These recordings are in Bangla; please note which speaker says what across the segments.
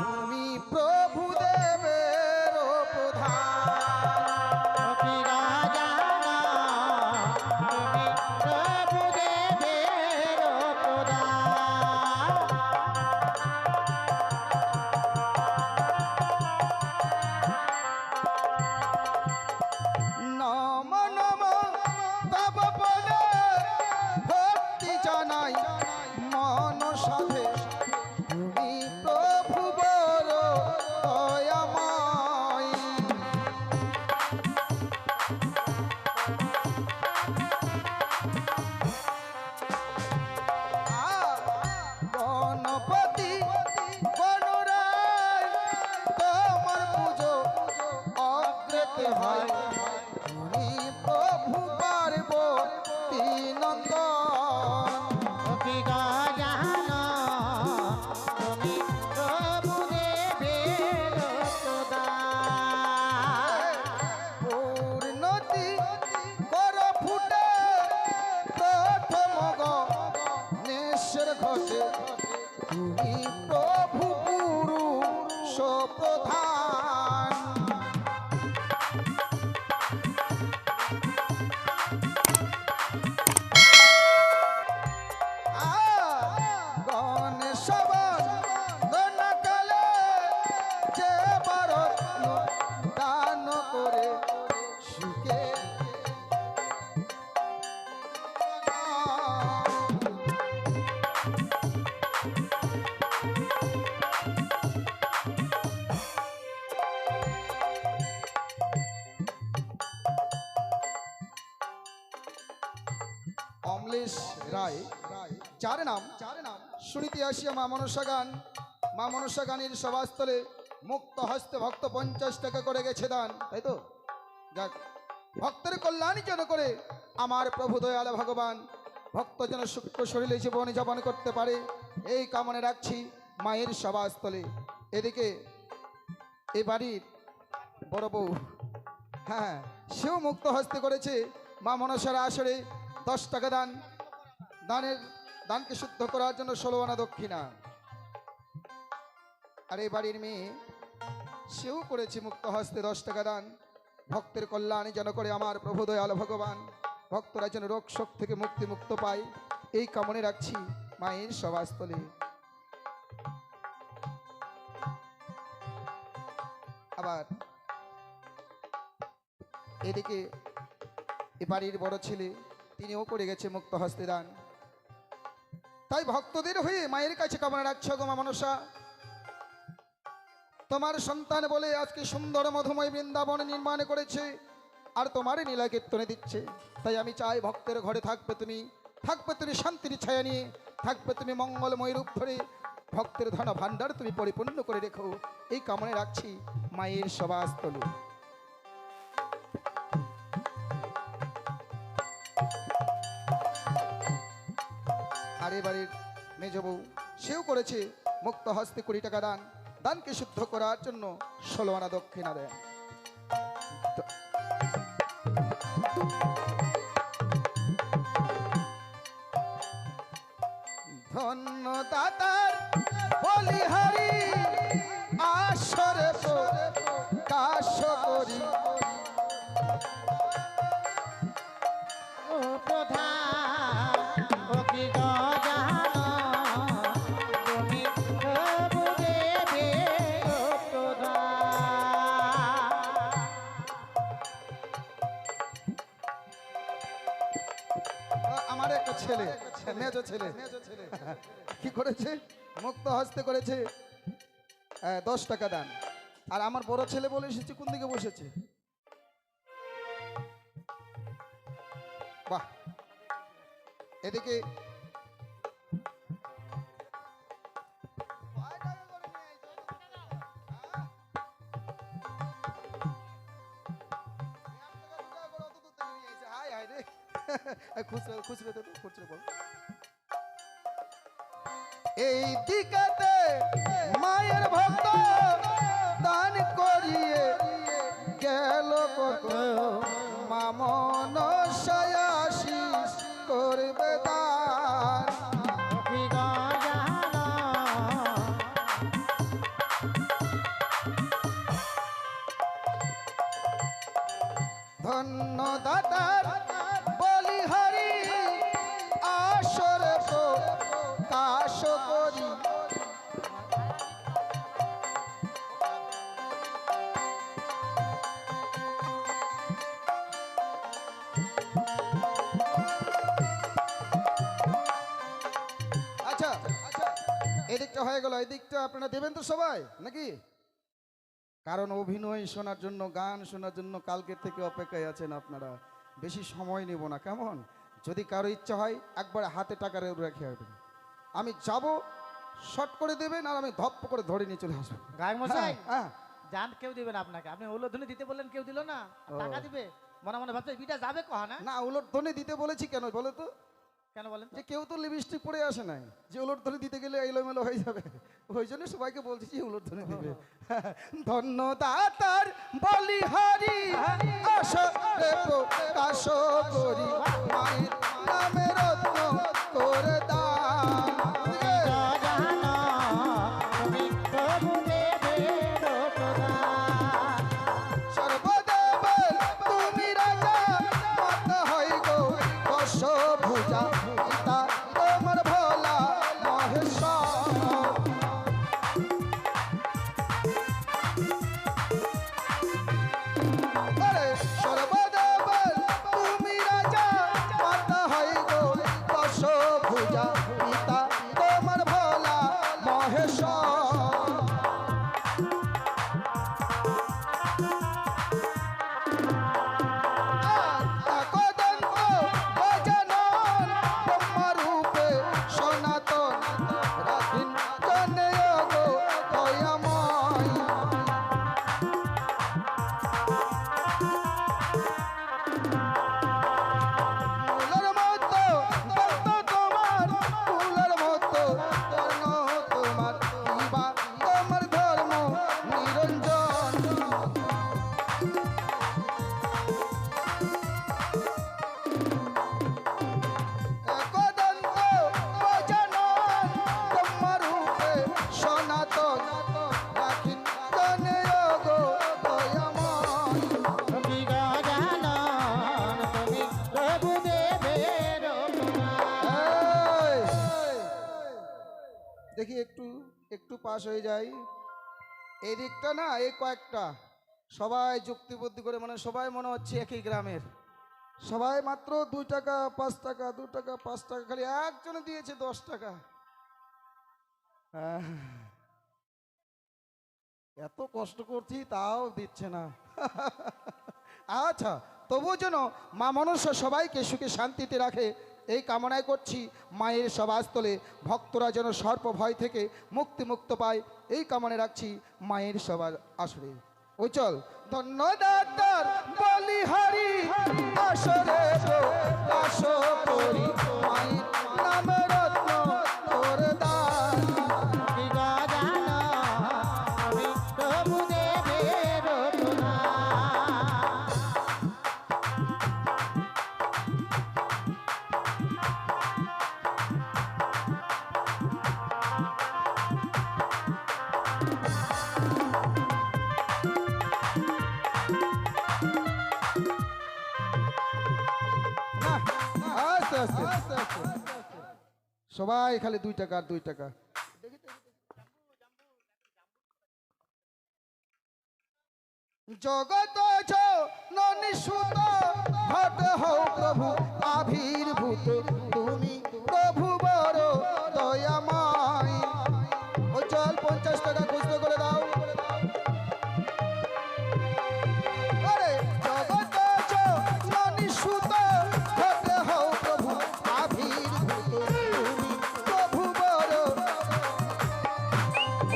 Speaker 1: তুমি প্রভু দেবের প্রধান।
Speaker 2: কি রাজানা তুমি প্রভু দেবের প্রধান।
Speaker 1: নম নম তব পদে ভক্তি জানাই মন সাধে। তুমি প্রভু বড় দয়াময়। গণপতি গণরায় তোমার পুজো অগ্রেতে হয়। তুমি প্রভু পার্বতী নন্দন।
Speaker 2: কি রাজানা তুমি প্রভু দেবের প্রধান।
Speaker 1: পূর্ণতি কর ফুটে প্রথম গণেশের ঘটে। তুমি প্রভু পুরুষ প্রধান। গণেশ বন্দনাকালে যে বরত্ন দান করে সুখে অমলেশ রায়, যার নাম শুনিতে আসিয়া মা মনসা গান। মা মনসা গানের সভাস্থলে মুক্ত হস্তে ভক্ত 50 টাকা করে গেছে দান, তাই তো? যাক, ভক্তের কল্যাণী যেন করে আমার প্রভু দয়াল ভগবান ভক্ত যেন সুখ শরীরে জীবন যাপন করতে পারে, এই কামনা রাখছি মায়ের সভাস্থলে। এদিকে এই বাড়ির বড় বউ, হ্যাঁ, সেও মুক্ত হস্তে করেছে মা মনসার আসরে 10 টাকা দান। দানকে শুদ্ধ করার জন্য 16 আনা দক্ষিণা। আর এই বাড়ির মেয়ে, সেও করেছে মুক্ত হস্তে 10 টাকা দান। ভক্তের কল্যাণে যেন করে আমার প্রভু দয়াল ভগবান ভক্তরা যেন রোগ শোক থেকে মুক্ত পায়, এই কামনে রাখছি মায়ের সভাস্থলে। আবার এদিকে এ বাড়ির বড় ছেলে, তিনিও করে গেছে মুক্ত হস্তে দান। তাই ভক্তদের হয়ে মায়ের কাছে কামনা রাখছো গো মা মনসা, তোমার সন্তান বলে আজকে সুন্দর মধুময় বৃন্দাবন নির্মাণ করেছে, আর তোমার নীলা কীর্তনে দিচ্ছে। তাই আমি চাই ভক্তের ঘরে থাকবে তুমি শান্তির ছায়া নিয়ে, থাকবে তুমি মঙ্গলময় রূপ ধরে, ভক্তের ধন ভাণ্ডার তুমি পরিপূর্ণ করে রেখো, এই কামনা রাখছি মায়ের সভাস্থলে। আর এ বাড়ির মেজ বউ, সেও করেছে মুক্ত হস্তে 20 টাকা দান। দানকে শুদ্ধ করার জন্য 16 আনা দক্ষিণা দেন। ধন্য দাতার বলিহারি আসরে প্রকাশ করি।
Speaker 2: ও প্রধান ও কি রাজানা তুমি প্রভু দেবের প্রধান।
Speaker 1: আমার একটা ছেলে, মেজ ছেলে, কি করেছে? মুক্ত হস্তে করেছে 10 টাকা দান। আর আমার বড় ছেলে বলে এসেছে, কোন দিকে বসেছে? বাহ, এদিকে খুচরো বল। এই দিকেতে মায়ের ভক্ত দান করিয়ে গেল কত, মা মনসায় আশীষ করবে দান।
Speaker 2: কি রাজানা
Speaker 1: করি। আচ্ছা এদিকটা হয়ে গেল, এদিকটা আপনারা দেবেন তো সবাই নাকি? কারণ অভিনয় শোনার জন্য, গান শোনার জন্য কালকের থেকে অপেক্ষায় আছেন আপনারা। বেশি সময় নেব না, কেমন? যদি কারো ইচ্ছা হয় একবার হাতে টাকা রেখে আসবেন, আমি যাব, শর্ট করে দেবেন আর আমি ধপ্প করে ধরে নিয়ে চলে আসবো।
Speaker 2: গায়ক মশাই
Speaker 1: হ্যাঁ
Speaker 2: জান কেউ দিবে না আপনাকে, আপনি উলোধ্বনি দিতে বললেন কেউ দিল না, আর
Speaker 1: ও।
Speaker 2: টাকা দিবে মনে মনে ভাবছে বিটা যাবে কহা না।
Speaker 1: না, উলট ধ্বনি দিতে বলেছি কেন বলো তো?
Speaker 2: কেন বলেন তো?
Speaker 1: যে কেউ তো লিপস্টিক পরে আসে নাই, যে উলট ধ্বনি দিতে গেলে এলোমেলো হয়ে যাবে, ওই জন্য সবাইকে বলছি যে উলট ধ্বনি দিবে। ধন্য দাতার বলিহারি আসরে প্রকাশ করি, মায়ের নামে রত্ন করে দান।
Speaker 2: জানো তুমি প্রভু দেবের প্রধান।
Speaker 1: সর্বদেবের তুমি রাজা, মাতা হই গো দশভুজা, পিতা তোমার ভোলা মহেশ্বর। আরে সর্বদেবের তুমি রাজা, মাতা হই গো দশভুজা, পিতা তোমার ভোলা মহেশ্বর। একদন্ত গজানন ব্রহ্মরূপে সনাতন, রাখিন জনে গো দয়াময়। ফুলের মতো দন্ত তোমার, ফুলের মতো কর্ণ তোমার, কিবা তোমার ধর্ম নিরঞ্জন। একদন্ত গজানন ব্রহ্মরূপে সনাতন, রাখিন জনে গো দয়াময়।
Speaker 2: তুমি জানো তুমি প্রভু দেবের প্রধান।
Speaker 1: এই, দেখি একটু একটু পাশ হয়ে যাই। এই দিকটা না, এই কয়েকটা সবাই যুক্তি বুদ্ধি করে, মানে সবাই মনে হচ্ছে একই গ্রামের, সবাই মাত্র 2 টাকা 5 টাকা 2 টাকা 5 টাকা, খালি একজনে দিয়েছে 10 টাকা। আহ, এত কষ্ট করছি তাও দিচ্ছে না। আচ্ছা, তবুও যেন মা মনসা সবাইকে সুখে শান্তিতে রাখে এই কামনায় করছি। মায়ের সভাস্থলে ভক্তরা যেন সর্প ভয় থেকে মুক্ত পায় এই কামনায় রাখছি মায়ের সবার আসরে। ওই চল ধন্যদাতার বলিহারি আসরে প্রকাশ করি, মায়ের নামে রত্ন করে দান।
Speaker 2: তুমি জানো তুমি প্রভু দেবের প্রধান।
Speaker 1: না, আস্তে আস্তে আস্তে আস্তে। সবাই খালি 2 টাকা আর 2 টাকা। জগত জননী সুত ঘট হও প্রভু আবির্ভূত, তুমি প্রভু বড় দয়াময়। ও চল 50 টাকা খুচরো করে দাও। আরে জগত জননী সুত ঘট হও প্রভু আবির্ভূত, তুমি প্রভু বড়।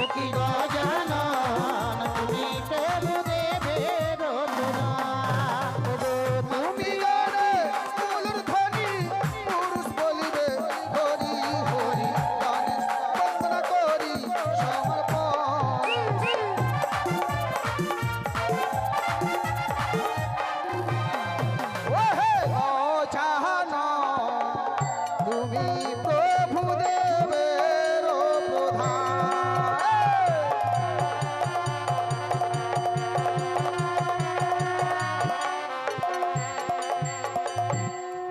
Speaker 2: ও কি জানো তুমি প্রভু দেবের প্রধান।
Speaker 1: তুমি গানে ফুলের ধ্বনি, পুরুষ বলিবে হরি হরি, গানে বন্দনা করি সমর্পণ। ওহে অজানো তুমি প্রভু দেবের প্রধান।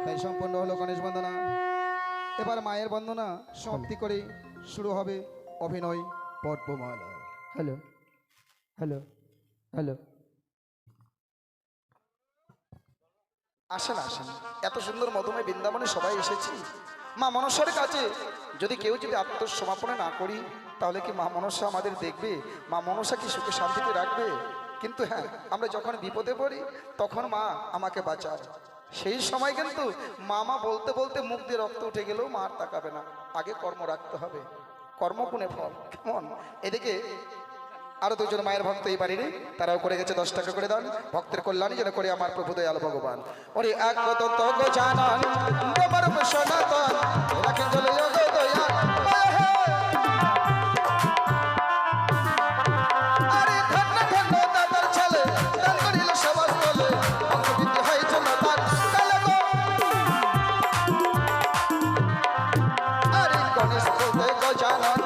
Speaker 1: তাই সম্পূর্ণ হলো গণেশ বন্দনা। এবার মায়ের বন্দনা সমাপ্তি করে শুরু হবে অভিনয় পর্বমালা।
Speaker 2: Hello hello hello.
Speaker 1: আসেন আসেন, এত সুন্দর মধুময় বৃন্দাবনে সবাই এসেছি মা মনসার কাছে। যদি কেউ যদি আত্মসমাপনে না করি তাহলে কি মা মনসা আমাদের দেখবে? মা মনসা কি সুখে শান্তিতে রাখবে? কিন্তু হ্যাঁ, আমরা যখন বিপদে পড়ি তখন মা আমাকে বাঁচায়। সেই সময় কিন্তু মামা বলতে বলতে মুখ দিয়ে রক্ত উঠে গেলেও মা আর তাকাবে না। আগে কর্ম রাখতে হবে, কর্ম কোনে ফল। কেমন? এদিকে আরো দুজন মায়ের ভক্ত এই বাড়ির, তারাও করে গেছে 10 টাকা করে দান। ভক্তের কল্যাণী যেন করে আমার প্রভু দয়াল ভগবান। ওরে এক কত তগ জানান তোমার সনাতন রাখেন চলে যোগ দয়া। আরে ধন্য ধন্য দাদার ছেলে দান করিল সবার তলে ভক্তবৃত্তি হয় চলো তার তালে গো। আরে গণেশ বলতে গো জানান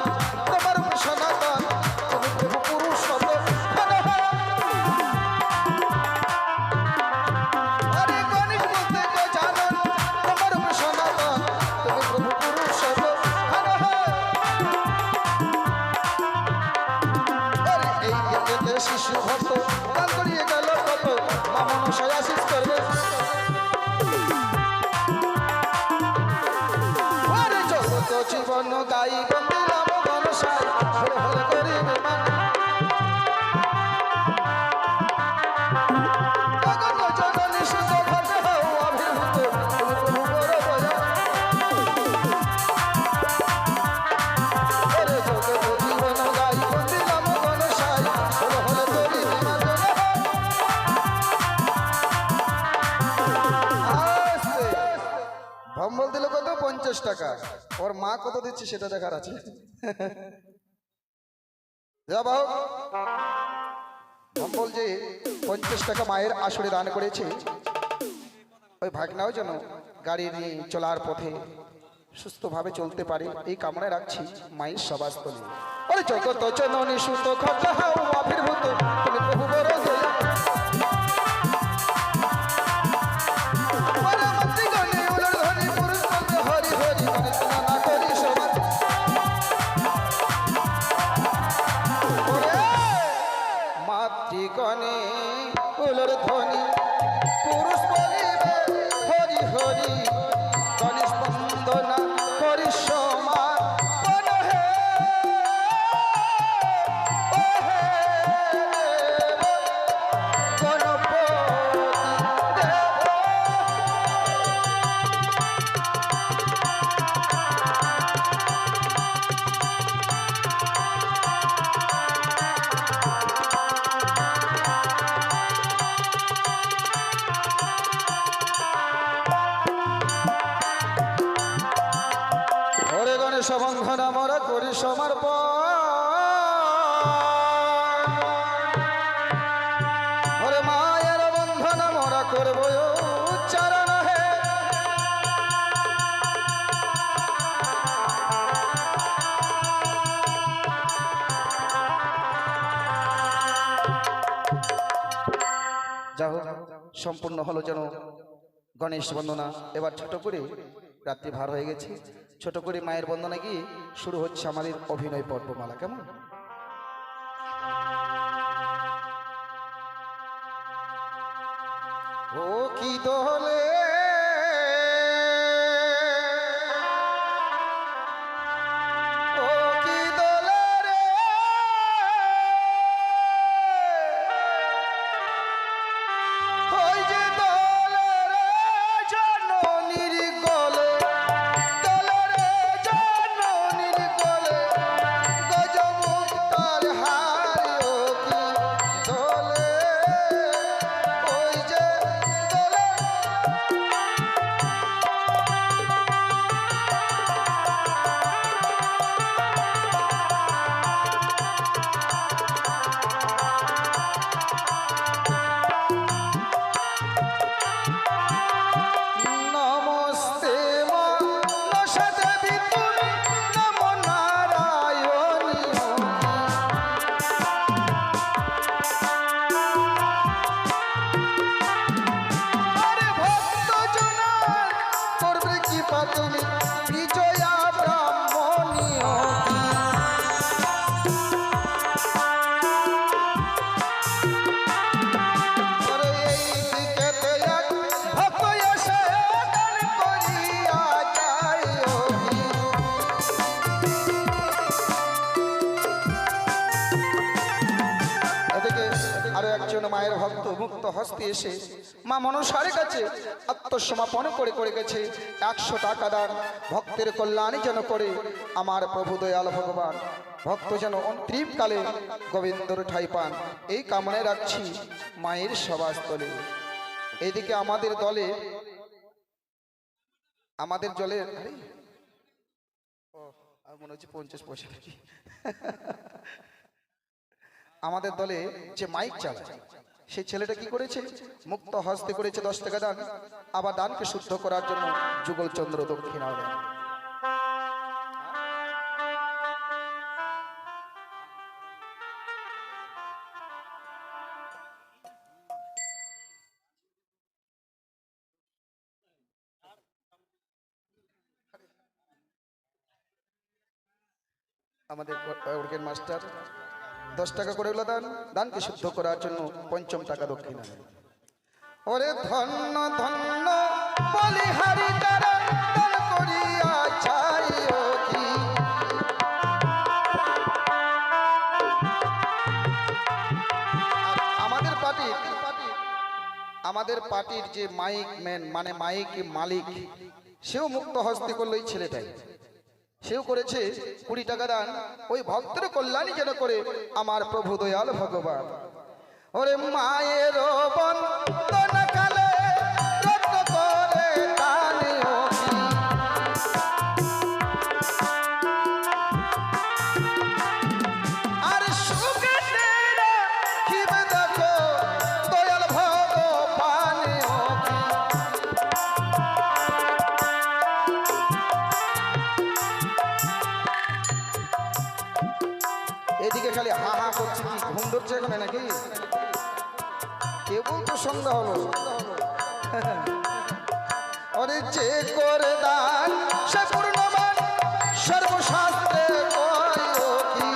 Speaker 1: তোমার সনাতন তুমি প্রভু পুরুষ হত। আরে গণেশ বলতে গো জানান তোমার সনাতন তুমি প্রভু পুরুষ হত। আরে এই গীতেতে শিশু ভক্ত গান করিয়ে গেল কত মা মনসায় আশীষ করবে। আরে জগত জীবন গাই বন্দিলাম মনসায় হরে হরে করিবে মান। জগত জননী সুত ভাবে হও আবির্ভূত তুমি প্রভু বড় দয়া। আরে জগত জীবন গাই বন্দিলাম মনসায় হরে হরে করিবে মান। ভম্বল দিল কত? 50 টাকা। ওর মা কত দিচ্ছে সেটা দেখার আছে। যা বাহক, ভম্বল যে 50 টাকা মায়ের আসরে দান করেছে, ওই ভাগনাও যেন গাড়ি নিয়ে চলার পথে সুস্থভাবে চলতে পারে এই কামনায় রাখছি মায়ের সবাস্থলে। ওরে জগত জননী সুত খটা হও আবির্ভূত তুমি প্রভু বড় দয়া। ওরে মন্ত্রীগণে উলর ধ্বনি পুরুষ বলতে হরি হরি মানে শোনা না করি সবার। ওরে মাতৃগণে উলর ধ্বনি পুরুষ বলিবে হরি হরি গণেশ বন্দনা করি সমান। হে ও হে গণপতি দেব। ওরে গণেশ বন্ধন আমরা করি সমর্পণ। ওরে মায়ের বন্ধন আমরা করবো উচ্চারণ। হে যাও সম্পূর্ণ হলো যেন গণেশ বন্দনা। এবার ছোট করে, রাত্রি ভার হয়ে গেছে, ছোট করে মায়ের বন্দনা গিয়ে শুরু হচ্ছে আমাদের অভিনয় পর্বমালা। কেমন? ও কি দোলে ও কি দোলে রে ওই যে দোলে রে জননীর গলে দোলে রে জননীর গলে গজমুক্তার হারি। ও কি দোলে ওই যে দোলে ভক্ত মুক্ত হস্তে এসে মা মনসার কাছে আত্মসমর্পণ করে গেছে 100 টাকা দান ভক্তের কল্যাণে যেন করে আমার প্রভু দয়াল ভগবান ভক্ত যেন অন্তিমকালে গোবিন্দর ঠাই পান এই কামনায় রাখছি মায়ের সভাস্থলে। এইদিকে আমাদের দলে আমাদের জলের মনে হচ্ছে 50 পয়সা নাকি আমাদের দলে যে মাইক চালায় সেই ছেলেটা কি করেছে মুক্ত হস্তে করেছে 10 টাকা দান আবার দানকে শুদ্ধ করার জন্য যুগল চন্দ্র দক্ষিণাও দেন। আমাদের অর্গেন মাস্টার 10 টাকা করে দান দানকে শুদ্ধ করার জন্য 5ম টাকা দক্ষিণা। ওরে ধন্য ধন্য বলিহারি তারা দান করিয়া চাইও কি আমাদের পার্টির যে মাইক ম্যান মানে মাইক মালিক সেও মুক্ত হস্তে করলো এই ছেলেটাই সেও করেছে 20 টাকা দান ওই ভক্তের কল্যাণী যেন করে আমার প্রভু দয়াল ভগবান। ওরে মায়ের বন্দন কালে রত্ন করে দানিও কি আর সুখে তেরা কিবে দেখো দয়াল ভগবানিও কি এদিকে খালি হা হা করছে কি ঘুম ধরছে এখানে নাকি কেবল তো সন্ধ্যা হলো ওরে যে করে দান সে পূর্ণবান সর্বশাস্ত্রে কইও কি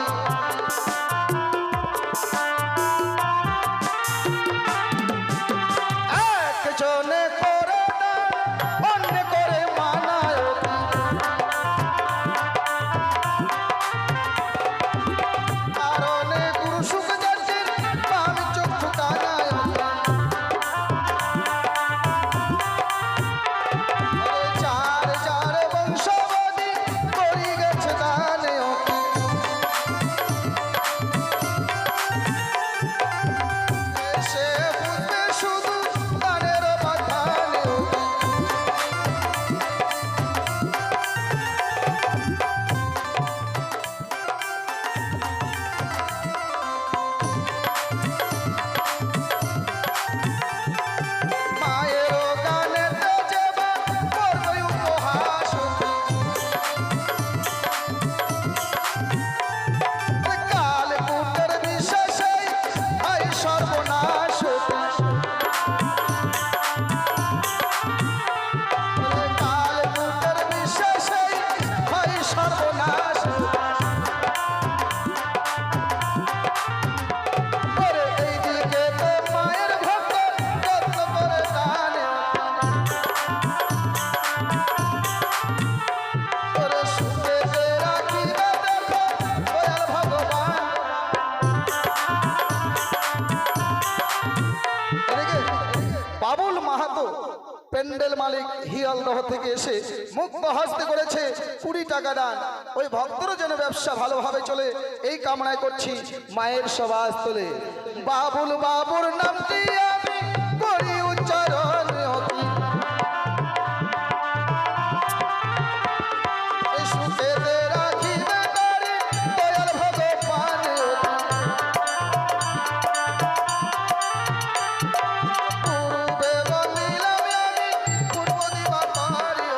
Speaker 1: একজনে করে দান অন্য করে মানায় কি কারণে গুরু সুখ যাচ্ছেন আমি চক্ষু কানায় চার চার বংশবদী করি গেছে দানে সে বুঝবে শুধু দানের বাধানে মায়ের গানে যাবা করবই উপহাস কাল কুটের বিশ্বাসে আই সর্বনাশ কাল কুটের বিশ্বাসে আই সর্বনাশ ওরে এইদিকে তো মায়ের ভক্ত যত্ন করে দানে ওরে সুখে রাখি না দেখো দয়াল ভগবান। এদিকে বাবুল মাহাতো প্যান্ডেল মালিক হিয়ালদহ থেকে এসে মুক্ত হস্তে করেছে 20 টাকা দান ওই ভক্তরও যেন ব্যবসা ভালোভাবে চলে এই কামনায় করছি মায়ের সভাস্থলে। বাবুল বাবুর নামটি আমি করি উচ্চারণ অতি এই সুখে রাখি না করে দয়াল ভগবান পূর্বে বলিলাম আমি পূর্ব দিবা পারি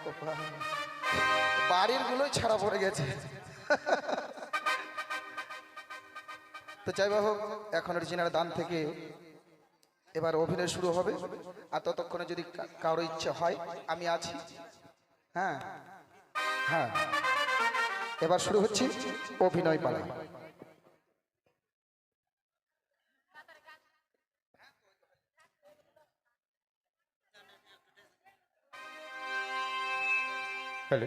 Speaker 1: কপাল, বাড়ির গুলোই ছাড়া পড়ে গেছে। তো যাই হোক, এখন অরিজিনাল দান থেকে এবার অভিনয় শুরু হবে। আর ততক্ষণে যদি কারো ইচ্ছে হয় আমি আছি। হ্যাঁ হ্যাঁ, এবার শুরু হচ্ছে অভিনয় পালা।
Speaker 3: হ্যালো